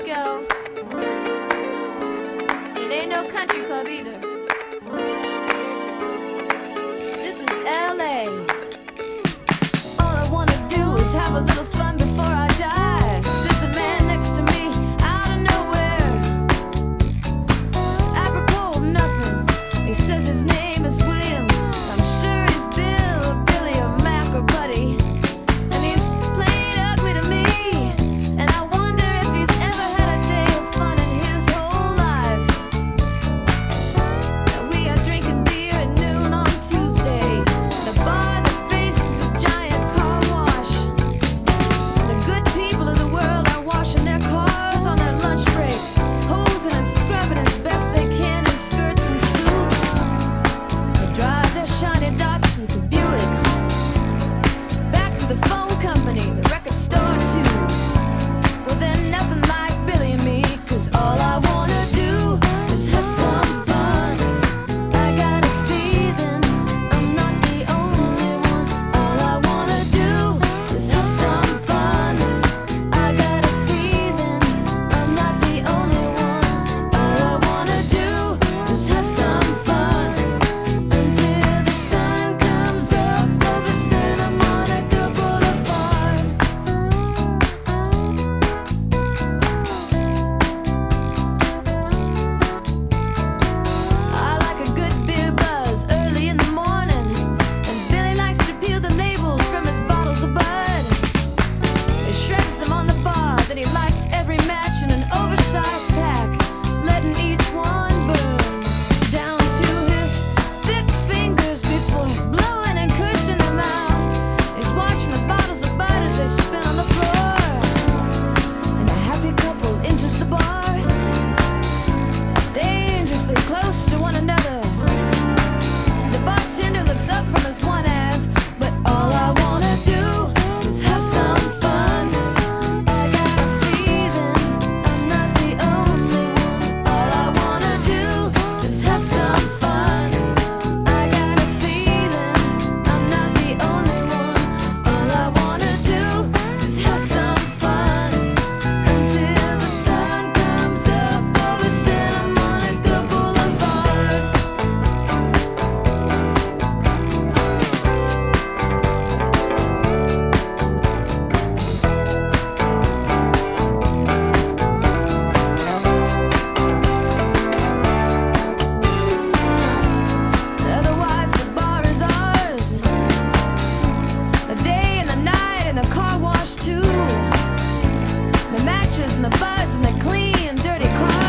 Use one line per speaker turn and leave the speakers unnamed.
disco. And it ain't no country club either. This is LA. All I wanna do is have a little fun before I die. Sits a man next to me out of nowhere. It's apropos of nothing. He says his name is William. I'm sure he's Bill or Billy or Mac or Buddy. And he's plain ugly to me. And I wonder if he's ever had a day of fun in his whole life. Now we are drinking beer at noon on Tuesday. The bar that faces a giant car wash. The good people of the world are washing their cars on their lunch break, posing and scrubbing as best they can in skirts and suits. They drive their shiny Datsuns and Buicks back to the phone company, the record store too. Well, they're nothing like Billy and me, 'cause all I wanna do is have some fun. I got a feeling I'm not the only one. All I wanna do is have some fun. I got a feeling I'm not the only one. All I wanna do is have some fun until the sun comes up over Santa Monica Boulevard. I like a good beer buzz early in the morning, and Billy likes to peel the labels from his bottles of Bud. He shreds them on the bar, then he lights every match in an oversized pack, letting each one burn down to his thick fingers before blowing and cushing them out. He's watching the bottles of Bud as they spin on the floor, and a happy couple enters the bar, dangerously close to one another. The bartender looks up from his one ass, but all I wanna do is have some fun. I got a feeling I'm not the only one. All I wanna do is have some fun. I got a feeling I'm not the only one. All I wanna do is have some fun until the sun comes up over Santa Monica Boulevard. Otherwise, the bar is ours. The day and the night and the car wash too. The matches and the buds and the clean, dirty cars.